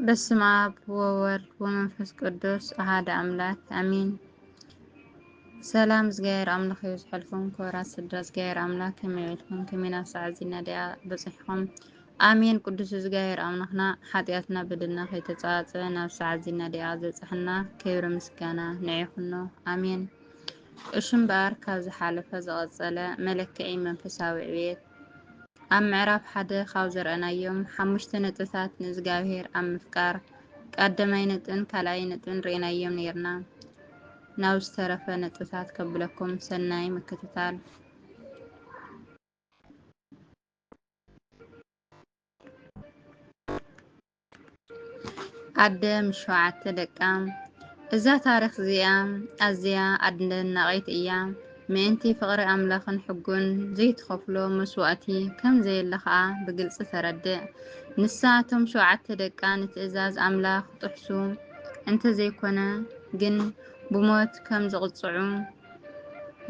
በስመ አብ ወወልድ ወመንፈስ ቅዱስ አሐደ አምላክ አሜን። ሰላም ዝጋየር አምላኽ ይብዝሐልኩም ክቡራት ስድራ ዝጋየር አምላክ ከመይ ኢልኩም ከመይ ናብ ሰዓት ዚናድያ በፂሕኩም አሜን። ቅዱስ ዝጋየር አምላኽና ሓጢአትና በደልና ከይተፃፀበ ናብ ሰዓት ዚናድያ ዘብፅሐና ክብሪ ምስጋና ንዕይኹኖ አሜን። እሹም በኣር ካብ ዝሓለፈ ዝቐፀለ መለክዒ መንፈሳዊ ዕብየት ኣብ ምዕራፍ ሓደ ካብ ዘርአናዮም 5 ነጥብታት ንእግዚአብሔር ኣብ ምፍቃር ቀዳማይ ነጥብን ካልኣይ ነጥብን ርኢናዮም ነርና። ናብ ዝተረፈ ነጥብታት ከብለኩም ሰናይ ምክትታል። ኣደ ምስ 7 ደቃ። እዛ ታሪክ እዚኣ ኣዝያ ኣደናቂት እያ። ምእንቲ ፍቅሪ ኣምላኽን ሕጉን ዘይትኸፍሎ መስዋእቲ ከም ዘየለ ከዓ ብግልፂ ተረድእ። ንሳ እቶም 7 ደቃ ንትእዛዝ ኣምላኽ ጥሕሱ እንተዘይኮነ ግን ብሞት ከም ዝቕፅዑ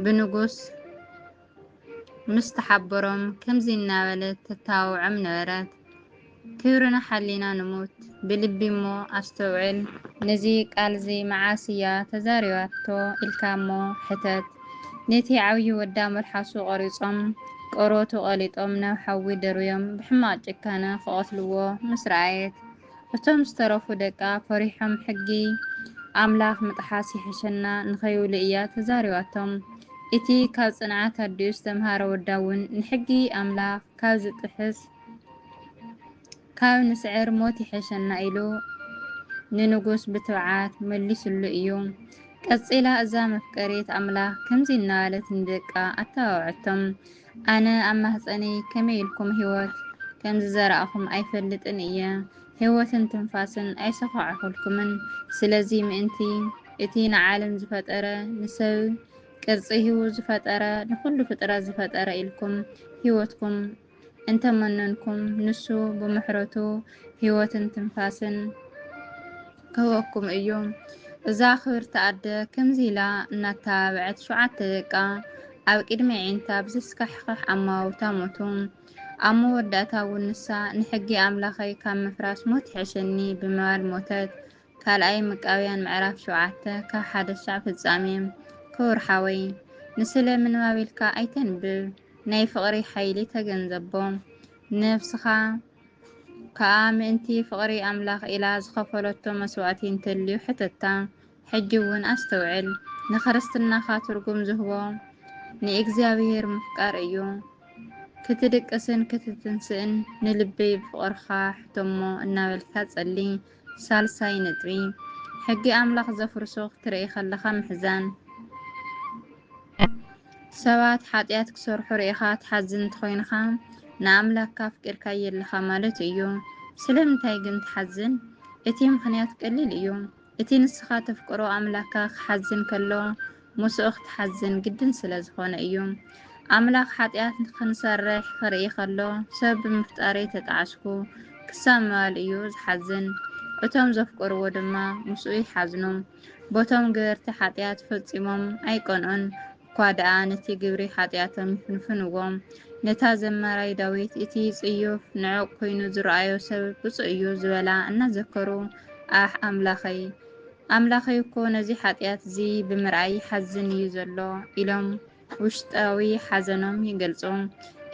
ብንጉስ ምስ ተሓበሮም ከምዚ እናበለት ተታውዖም ነበረት። ክብርና ሓሊና ንሙት ብልቢ እሞ ኣስተውዕል። ነዚ ቃልዚ መዓስ እያ ተዛሪባቶ ኢልካ እሞ ሕተት። ነቲ ዓብዪ ወዳ መልሓሱ ቆሪፆም ቆርበቱ ቀሊጦም ናብ ሓዊ ደርብዮም ብሕማቅ ጭካነ ክቐትልዎ ምስ ረኣየት እቶም ዝተረፉ ደቃ ፈሪሖም ሕጊ ኣምላኽ ምጥሓስ ይሕሸና ንኸይብሉ እያ ተዛሪባቶም። እቲ ካብ ጽንዓት ኣዲኡ ዝተምሃረ ወዳ እውን ንሕጊ ኣምላኽ ካብ ዝጥሕስ ካብ ንስዕር ሞት ይሕሸና ኢሉ ንንጉስ ብትብዓት መሊሱሉ እዩ። ቀፂላ እዛ መፍቀሪት ኣምላኽ ከምዚ እናበለት ንደቃ ኣተባብዐቶም፣ ኣነ ኣብ ማህፀነይ ከመይ ኢልኩም ህይወት ከምዝዘራእኹም ኣይፈልጥን እየ፣ ህይወትን ትንፋስን ኣይሰኻዕኩልኩምን። ስለዚ ምእንቲ እቲ ንዓለም ዝፈጠረ ንሰብ ቅርፂ ሂቡ ዝፈጠረ ንኩሉ ፍጥረት ዝፈጠረ ኢልኩም ህይወትኩም እንተመነንኩም ንሱ ብምሕረቱ ህይወትን ትንፋስን ክህበኩም እዩ። እዛ ክብርቲ ኣደ ከምዚ ኢላ እናተባብዐት 7 ደቃ ኣብ ቅድሚ ዒንታ ብዘስካሕክሕ ኣማውታ ሞቱ። ኣብ መወዳእታ እውን ንሳ ንሕጊ ኣምላኸይ ካብ ምፍራስ ሞት ይሕሸኒ ብምባል ሞተት። ካልኣይ መቃብያን ምዕራፍ 7 ካብ 1 ፍጻሜ። ክቡር ሓወይ ንስለ ምንባብ ኢልካ ኣይተንብብ፣ ናይ ፍቕሪ ሓይሊ ተገንዘቦ። ነፍስኻ ከዓ ምእንቲ ፍቕሪ ኣምላኽ ኢላ ዝኸፈለቶ መስዋእቲ እንተልዩ ሕተታ። ሕጂ እውን ኣስተውዕል። ንክርስትናኻ ትርጉም ዝህቦ ንእግዚአብሔር ምፍቃር እዩ። ክትድቅስን ክትትንስእን ንልበይ ብፍቅርካ ሕቶሞ እናበልካ ጸሊ። ሳልሳይ ነጥቢ ሕጊ ኣምላኽ ዘፍርሱ ክትርኢ ከለኻ ምሕዛን። ሰባት ሓጢአት ክሰርሑ ርኢኻ ትሓዝን እንተኮይንካ ንኣምላክካ ኣፍቂርካ የለኻ ማለት እዩ። ስለምንታይ ግን ትሓዝን? እቲ ምክንያት ቀሊል እዩ። እቲ ንስኻ ተፍቅሮ ኣምላክካ ክሓዝን ከሎ ምስኡ ክትሓዝን ግድን ስለ ዝኾነ እዩ። ኣምላኽ ሓጢአት ክንሰርሕ ክርኢ ከሎ ሰብ ብምፍጣረይ ተጣዓስኩ ክሳብ ምባል እዩ ዝሓዝን። እቶም ዘፍቅርዎ ድማ ምስኡ ይሓዝኑ። ቦቶም ገበርቲ ሓጢአት ፈፂሞም ኣይቀንዑን እኳ ደኣ ነቲ ግብሪ ሓጢአቶም ይፍንፍንዎም። ነታ ዘማራይ ዳዊት እቲ ጽዩፍ ንዑቅ ኮይኑ ዝረአዮ ሰብ ብፁዕ እዩ ዝበላ እናዘከሩ ኣሕ ኣምላኸይ እኮ ነዚ ሓጢአት እዚ ብምርኣይ ይሓዝን እዩ ዘሎ ኢሎም ውሽጣዊ ሓዘኖም ይገልጹ።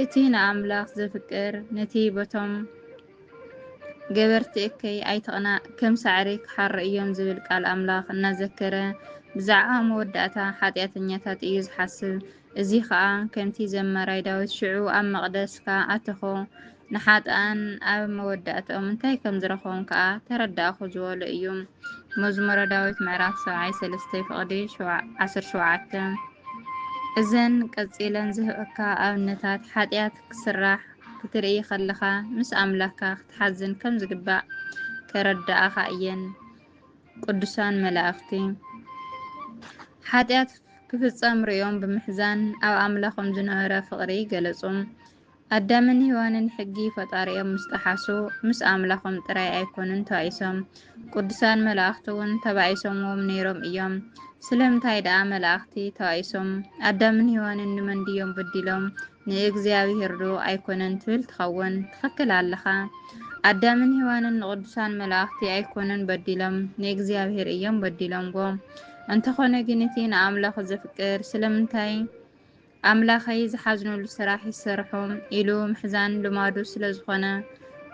እቲ ንኣምላኽ ዘፍቅር ነቲ ቦቶም ገበርቲ እከይ ኣይትቕናእ ከም ሳዕሪ ክሓሪ እዮም ዝብል ቃል ኣምላኽ እናዘከረ ብዛዕባ መወዳእታ ሓጢአተኛታት እዩ ዝሓስብ። እዚ ከዓ ከምቲ ዘማራይ ዳዊት ሽዑ ኣብ መቕደስካ ኣተኾ ንሓጥኣን ኣብ መወዳእትኦም እንታይ ከም ዝረኸቦም ከዓ ተረዳእኹ ዝበሎ እዩ። መዝሙረ ዳዊት ምዕራፍ 73 ፍቕዲ 17። እዘን ቀፂለን ዝህበካ ኣብነታት ሓጢአት ክስራሕ ክትርኢ ከለኻ ምስ ኣምላኽካ ክትሓዝን ከም ዝግባእ ከረዳእኻ እየን። ቅዱሳን መላእኽቲ ሓጢአት ክፍጸም ርዮም ብምሕዛን ኣብ ኣምላኾም ዝነበረ ፍቕሪ ገለጹ። ኣዳምን ሔዋንን ሕጊ ፈጣሪኦም ምስ ጠሓሱ ምስ ኣምላኾም ጥራይ ኣይኮኑን ተባኢሶም። ቅዱሳን መላእኽቲ እውን ተባኢሶምዎም ነይሮም እዮም። ስለምንታይ ደኣ መላእኽቲ ተባኢሶም? ኣዳምን ሔዋንን ንመን ድዮም በዲሎም ንእግዚአብሔር ዶ ኣይኮነን ትብል ትኸውን። ትኽክል ኣለኻ። ኣዳምን ሔዋንን ንቅዱሳን መላእኽቲ ኣይኮኑን በዲሎም ንእግዚአብሔር እዮም በዲሎምዎም። እንተኾነ ግን እቲ ንኣምላኹ ዘፍቅር ስለምንታይ ኣምላኸይ ዝሓዝነሉ ስራሕ ይሰርሑ ኢሉ ምሕዛን ልማዱ ስለዝኾነ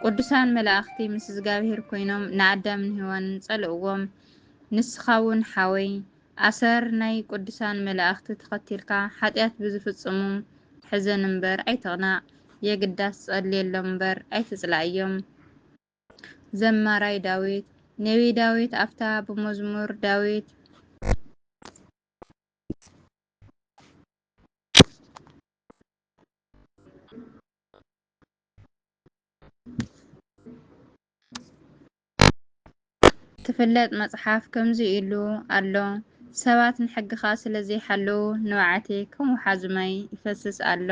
ቅዱሳን መላእኽቲ ምስ እግዚአብሔር ኮይኖም ንኣዳምን ሔዋንን ጸልእዎም። ንስኻ እውን ሓወይ ኣሰር ናይ ቅዱሳን መላእኽቲ ተኸቲልካ ኃጢአት ብዝፍጽሙ ሕዘን እምበር ኣይትቕናዕ፣ የግዳስ ጸልየሎም እምበር ኣይትጽላእዮም። ዘማራይ ዳዊት ነቢ ዳዊት ኣፍታ ብመዝሙር ዳዊት ትፍለጥ መጽሓፍ ከምዚ ኢሉ ኣሎ። ሰባት ንሕግኻ ስለዘይሓለዉ ንባዓተይ ከም ውሓዚ ማይ ይፈስስ ኣሎ።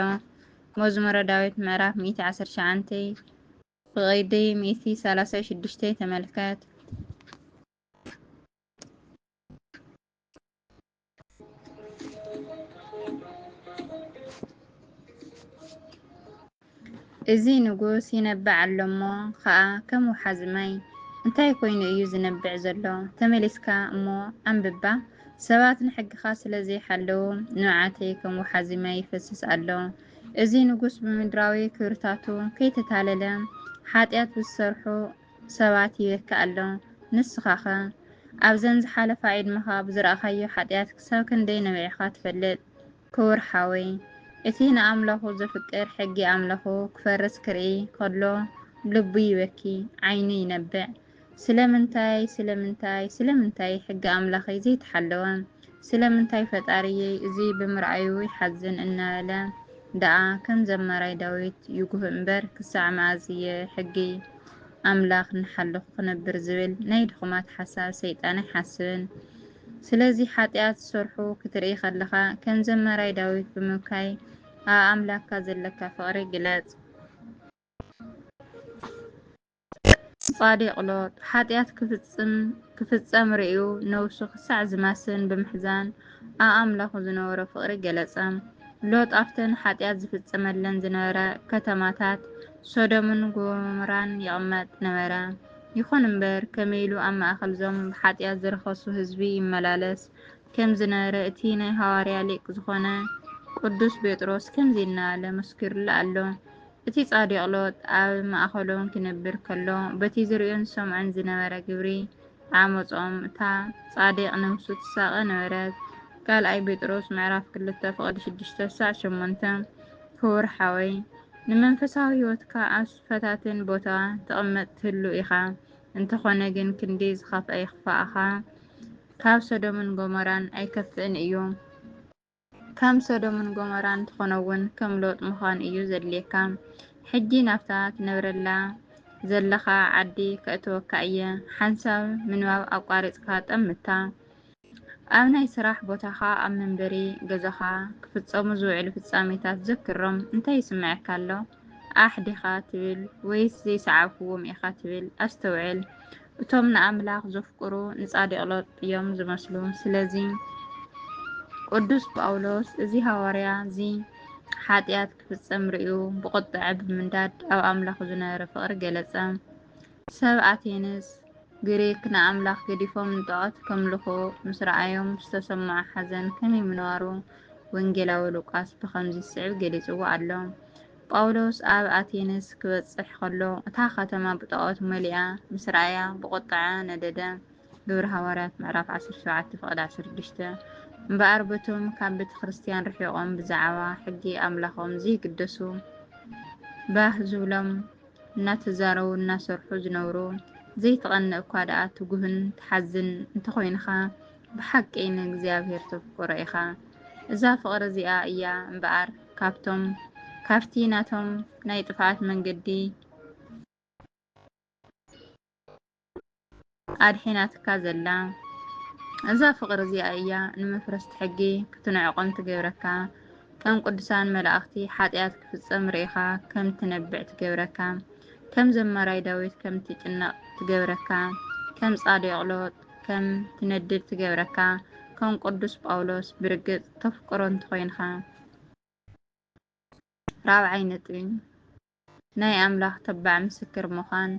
መዝሙረ ዳዊት ምዕራፍ 119 ብቀይዲ 136 ተመልከት። እዚ ንጉስ ይነብዕ ኣሎ እሞ ኸኣ ከም ውሓዚ ማይ። እንታይ ኮይኑ እዩ ዝነብዕ ዘሎ? ተመሊስካ እሞ ኣንብባ። ሰባት ንሕግኻ ስለዘይሓለዉ ንባዓተይ ከም ውሓዚ ማይ ይፈስስ ኣሎ። እዚ ንጉስ ብምድራዊ ክብርታቱ ከይተታለለ ኃጢአት ብዝሰርሑ ሰባት ይበክእ ኣሎ። ንስኻ ኸ ኣብዘን ዝሓለፋ ዕድመኻ ብዝረኣኻዮ ኃጢአት ክሳብ ክንደይ ነቢዕኻ ትፈልጥ? ክቡር ሓወይ እቲ ንኣምላኹ ዘፍቅር ሕጊ ኣምላኹ ክፈርስ ክርኢ ከሎ ልቡ ይበኪ፣ ዓይኑ ይነብዕ። ስለምንታይ ሕጊ ኣምላኸይ ዘይተሓለወ? ስለምንታይ ፈጣሪየይ እዚ ብምርኣዩ ይሓዝን እናበለ ደኣ ከም ዘማራይ ዳዊት ይጉህ እምበር ክሳዕ መዓዝ እየ ሕጊ ኣምላኽ ንሓለኹ ክነብር ዝብል ናይ ድኹማት ሓሳብ ሰይጣን ኣይሓስብን። ስለዚ ኃጢአት ዝሰርሑ ክትርኢ ከለኻ ከም ዘማራይ ዳዊት ብምብካይ ኣብ ኣምላክካ ዘለካ ፍቕሪ ግለጽ። ጻዲቕ ሎጥ ኃጢአት ክፍጸም ርእዩ ነብሱ ክሳዕ ዝማስን ብምሕዛን ኣብ ኣምላኹ ዝነበሮ ፍቕሪ ገለጸ። ሎጥ ኣብተን ኃጢአት ዝፍጸመለን ዝነበረ ከተማታት ሶዶምን ጎሞራን ይቕመጥ ነበረ። ይኹን እምበር ከመይ ኢሉ ኣብ ማእኸል ዞም ብኃጢአት ዝረኸሱ ህዝቢ ይመላለስ ከም ዝነበረ እቲ ናይ ሐዋርያ ሊቅ ዝኾነ ቅዱስ ጴጥሮስ ከምዚ እናበለ መስኪሩሉ ኣሎ። እቲ ጻዲቕ ሎጥ ኣብ ማእኸሎም ክነብር ከሎ በቲ ዝሪኦን ዝሰምዖን ዝነበረ ግብሪ ዓመፆም እታ ጻዲቕ ነብሱ ትሳቐ ነበረት። ካልኣይ ጴጥሮስ ምዕራፍ 2:6-8 ክቡር ሓወይ ንመንፈሳዊ ህይወትካ ኣብ ስፈታትን ቦታ ተቐመጥ ትህሉ ኢኻ። እንተኾነ ግን ክንዲ ዝኸፍአ ይኽፋእኻ ካብ ሶዶምን ጎሞራን ኣይከፍእን እዩ። ከም ሶዶምን ጎሞራን ትኾነውን ከም ሎጥ ምዃን እዩ ዘድልየካ። ሕጂ ናብታ ትነብረላ ዘለኻ ዓዲ ከእትወካ እየ። ሓንሳብ ምንባብ ኣቋሪፅካ ጠምታ። ኣብ ናይ ስራሕ ቦታኻ ኣብ መንበሪ ገዛኻ ክፍጸሙ ዝውዕሉ ፍጻሜታት ዘክሮም እንታይ ይስምዓካ ኣሎ? ኣሕ ዲኻ ትብል ወይስ ዘይሰዓብክዎም ኢኻ ትብል? ኣስተውዕል። እቶም ንኣምላኽ ዘፍቅሩ ንጻዲቕ ሎጥ እዮም ዝመስሉ። ስለዚ ቅዱስ ጳውሎስ እዚ ሐዋርያ እዚ ኃጢአት ክፍጸም ርእዩ ብቁጥዐ ብምንዳድ ኣብ ኣምላኹ ዝነበረ ፍቕሪ ገለጸ። ሰብ ኣቴንስ ግሪክ ንኣምላኽ ገዲፎም ንጣዖት ከምልኹ ምስ ረኣዮም ዝተሰምዖ ሓዘን ከመይ ምንባሩ ወንጌላዊ ሉቃስ ብኸምዚ ስዕብ ገሊጽዎ ኣሎ። ጳውሎስ ኣብ ኣቴንስ ክበጽሕ ከሎ እታ ከተማ ብጣዖት መሊኣ ምስ ረኣያ ብቁጥዐ ነደደ። ግብረ ሐዋርያት ምዕራፍ 17:16 እምበኣር በቶም ካብ ቤተ ክርስቲያን ርሒቖም ብዛዕባ ሕጊ ኣምላኾም ዘይግደሱ ባህ ዝብሎም እናተዛረቡ እናሰርሑ ዝነበሩ ዘይትቐንዕ እኳ ደኣ ትጉህን ትሓዝን እንተኾይንኻ ብሓቂ ንእግዚአብሔር ተፍቅሮ ኢኻ። እዛ ፍቕሪ እዚኣ እያ እምበኣር ካብቲ ናቶም ናይ ጥፍኣት መንገዲ ኣድሒናትካ ዘላ። እዛ ፍቕሪ እዚኣ እያ ንመፍረስቲ ሕጊ ክትንዕቆም ትገብረካ። ከም ቅዱሳን መላእኽቲ ኃጢአት ክፍጸም ርኢኻ ከም ትነብዕ ትገብረካ። ከም ዘማራይ ዳዊት ከም ትጭነቕ ትገብረካ። ከም ጻዲቕ ሎጥ ከም ትነድድ ትገብረካ። ከም ቅዱስ ጳውሎስ ብርግጽ ተፍቅሮ እንተኾይንኻ። 4ይ ነጥቢ ናይ ኣምላኽ ተባዕ ምስክር ምዃን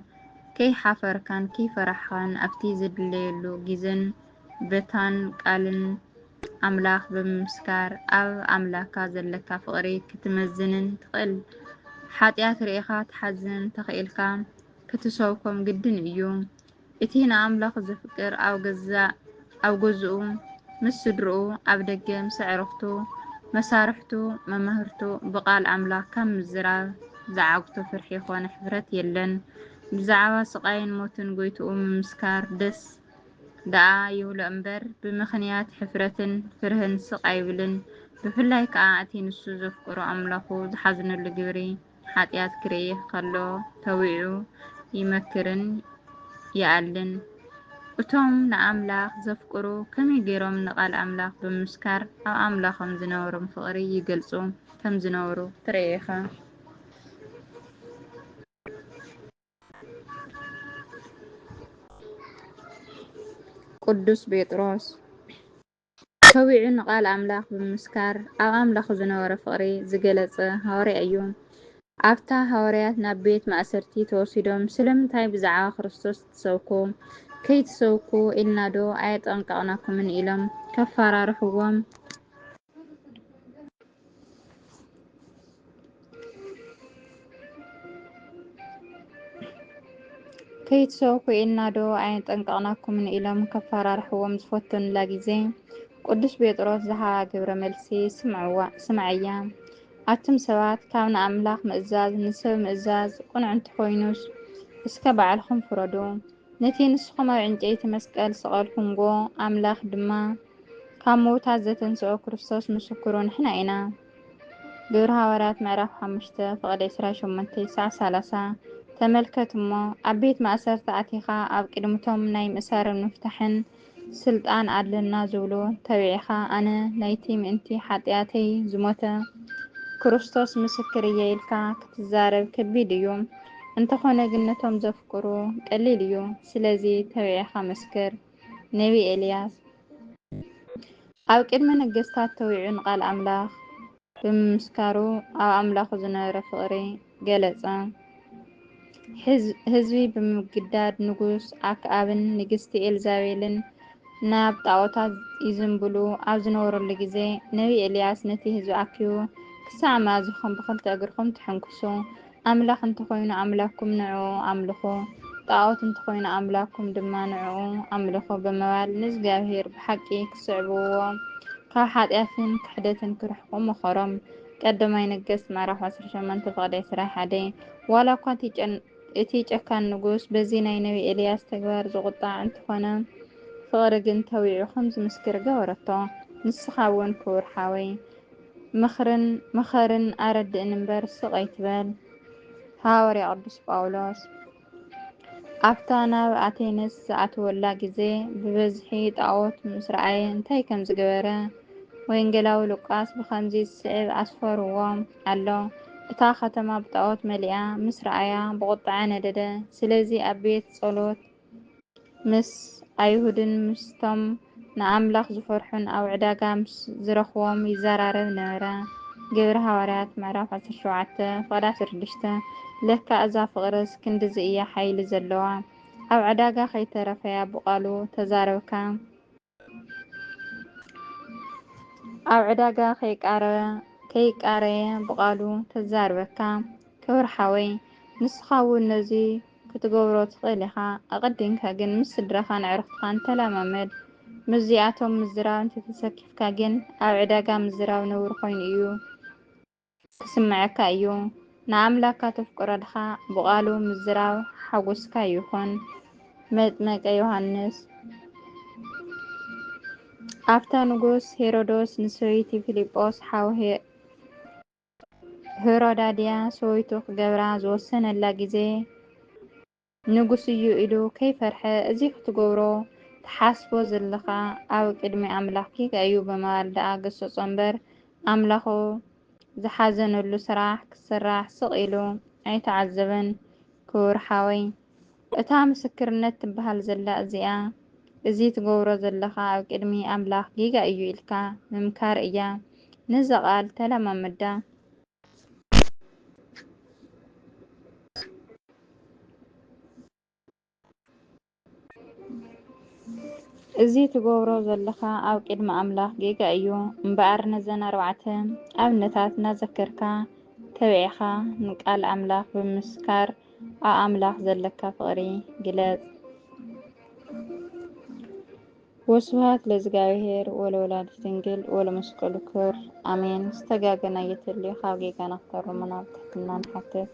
ከይሓፈርካን ከይፈራሕኻን ኣብቲ ዝድለየሉ ግዜን በታን ቃልን ኣምላኽ ብምምስካር ኣብ ኣምላኽካ ዘለካ ፍቕሪ ክትመዝንን ትኽእል። ሓጢኣት ርኢኻ ትሓዝን ተኽኢልካ ክትሰብኮም ግድን እዩ። እቲ ንኣምላኽ ዘፍቅር ኣብ ገዝኡ ምስ ስድርኡ ኣብ ደገ ምስ ኣዕርኽቱ መሳርሕቱ መማህርቱ ብቓል ኣምላኽ ካብ ምዝራብ ዝዓግቶ ፍርሒ ኮነ ሕፍረት የለን። ብዛዕባ ስቃይን ሞትን ጎይትኡ ምምስካር ደስ ደኣ ይብሎ እምበር ብምኽንያት ሕፍረትን ፍርህን ስቕ ኣይብልን። ብፍላይ ከዓ እቲ ንሱ ዘፍቅሮ ኣምላኹ ዝሓዝነሉ ግብሪ ሓጢኣት ክርኢ ከሎ ተዊዑ ይመክርን ይኣልን። እቶም ንኣምላኽ ዘፍቅሩ ከመይ ገይሮም ንቓል ኣምላኽ ብምምስካር ኣብ ኣምላኾም ዝነበሮም ፍቕሪ ይገልጹ ከም ዝነበሩ ትርኢ ኢኻ። ቅዱስ ጴጥሮስ ተዊዑ ንቓል ኣምላኽ ብምምስካር ኣብ ኣምላኹ ዝነበረ ፍቕሪ ዝገለጸ ሃዋርያ እዩ። ኣብታ ሃዋርያት ናብ ቤት ማእሰርቲ ተወሲዶም ስለምንታይ ብዛዕባ ክርስቶስ ትሰብኩ ከይትሰብኩ ኢልና ዶ ኣየጠንቀቕናኩምን ኢሎም ከፈራርሕዎም ዝፈተኑላ ግዜ ቅዱስ ጴጥሮስ ዝሃባ ግብረ መልሲ ስምዐያ። ኣቱም ሰባት ካብ ንኣምላኽ ምእዛዝ ንሰብ ምእዛዝ ቁኑዕ እንተኾይኑስ እስከ ባዕልኹም ፍረዱ። ነቲ ንስኹም ኣብ ዕንጨይቲ መስቀል ሰቐልኩምዎ ኣምላኽ ድማ ካብ ምውታት ዘተንስኦ ክርስቶስ ምስክሩ ንሕና ኢና። ግብረ ሃዋርያት ምዕራፍ 5:28-30 ተመልከት እሞ ኣብ ቤት ማእሰርቲ ኣቲኻ ኣብ ቅድሚቶም ናይ ምእሳርን ምፍታሕን ስልጣን ኣለና ዝብሉ ተቢዕኻ ኣነ ናይቲ ምእንቲ ሓጢኣተይ ዝሞተ ክርስቶስ ምስክር እየ ኢልካ ክትዛረብ ከቢድ እዩ። እንተኾነ ግን ነቶም ዘፍቅሩ ቀሊል እዩ። ስለዚ ተቢዕኻ መስክር። ነቢ ኤልያስ ኣብ ቅድመ ነገስታት ተዊዑ ንቓል ኣምላኽ ብምምስካሩ ኣብ ኣምላኹ ዝነበረ ፍቕሪ ገለጸ። ህዝቢ ብምግዳድ ንጉስ ኣክዓብን ንግስቲ ኤልዛቤልን ናብ ጣዖታት ይዝምብሉ ኣብ ዝነበረሉ ግዜ ነቢ ኤልያስ ነቲ ህዝቢ ኣኪቡ ክሳዕ መዓዝኹም ብኽልተ እግርኩም ትሕንክሱ? ኣምላኽ እንተኾይኑ ኣምላክኩም ንዕኡ ኣምልኹ፣ ጣዖት እንተኾይኑ ኣምላክኩም ድማ ንዕኡ ኣምልኹ ብምባል ንእግዚኣብሔር ብሓቂ ክስዕብዎ ካብ ሓጢኣትን ክሕደትን ክርሕቁ መኸሮም። ቀዳማይ ነገሥት ምዕራፍ 18:21 ዋላ እኳ እቲ ጨካን ንጉስ በዚ ናይ ነቢ ኤልያስ ተግባር ዝቁጣዕ እንተኾነ ፍቕሪ ግን ተዊዑ ከምዚ ምስክር ገበረቶ። ንስኻ እውን ክቡር ሓወይ ምኸርን ኣረድእን እምበር ስቕ ኣይትበል። ሃዋርያ ቅዱስ ጳውሎስ ኣብታ ናብ ኣቴነስ ዝኣተወላ ግዜ ብበዝሒ ጣዖት ምስ ረኣየ እንታይ ከም ዝገበረ ወንጌላዊ ሉቃስ ብከምዚ ዝስዕብ ኣስፈርዎ ኣሎ። እታ ከተማ ብጣዖት መሊኣ ምስ ረኣያ ብቁጣዐ ነደደ። ስለዚ ኣብ ቤት ጸሎት ምስ ኣይሁድን ምስቶም ንኣምላኽ ዝፈርሑን ኣብ ዕዳጋ ምስ ዝረኽቦም ይዘራረብ ነበረ። ግብረ ሃዋርያት ምዕራፍ 17:16 ለካ እዛ ፍቕርስ ክንድዚ እያ ሓይሊ ዘለዋ። ኣብ ዕዳጋ ከይተረፈያ ብቓሉ ተዛረብካ ኣብ ዕዳጋ ከይቃረየ ብቓሉ ተዛርበካ። ክቡር ሓወይ ንስኻ እውን ነዚ ክትገብሮ ትኽእል ኢኻ። ኣቐዲምካ ግን ምስ ስድራኻን ኣዕርኽትኻን ተለማመድ። ምስዚኣቶም ምዝራብ እንተተሰኪፍካ ግን ኣብ ዕዳጋ ምዝራብ ነውሪ ኮይኑ እዩ ክስምዓካ እዩ። ንኣምላክካ ተፍቅሮ ድኻ ብቓሉ ምዝራብ ሓጐስካ ይኹን። መጥመቀ ዮሃንስ ኣብታ ንጉስ ሄሮዶስ ንሰበይቲ ፊልጶስ ሓው ሄሮዳድያ ሰበይቱ ክገብራ ዝወሰነላ ግዜ ንጉስ እዩ ኢሉ ከይፈርሐ እዚ ክትገብሮ ተሓስቦ ዘለኻ ኣብ ቅድሚ ኣምላኽ ጌጋ እዩ ብምባል ደኣ ገሰጾ እምበር ኣምላኹ ዝሓዘነሉ ስራሕ ክስራሕ ስቕ ኢሉ ኣይተዓዘበን። ክቡር ሓወይ እታ ምስክርነት ትበሃል ዘላ እዚኣ እዚ ትገብሮ ዘለኻ ኣብ ቅድሚ ኣምላኽ ጌጋ እዩ ኢልካ ምምካር እያ። ነዛ ቃል ተለማመዳ። እዚ ትገብሮ ዘለኻ ኣብ ቅድሚ ኣምላኽ ጌጋ እዩ እምበኣር ነዘን 4 ኣብነታት እናዘከርካ ተቢዕኻ ንቃል ኣምላኽ ብምስካር ኣብ ኣምላኽ ዘለካ ፍቕሪ ግለጽ። ወስብሐት ለእግዚአብሔር ወለወላዲቱ ድንግል ወለመስቀሉ ክቡር አሜን። ዝተጋገና እየተልዩ ካብ ጌጋ ንክተርሙና ብትሕትና ንሓትት።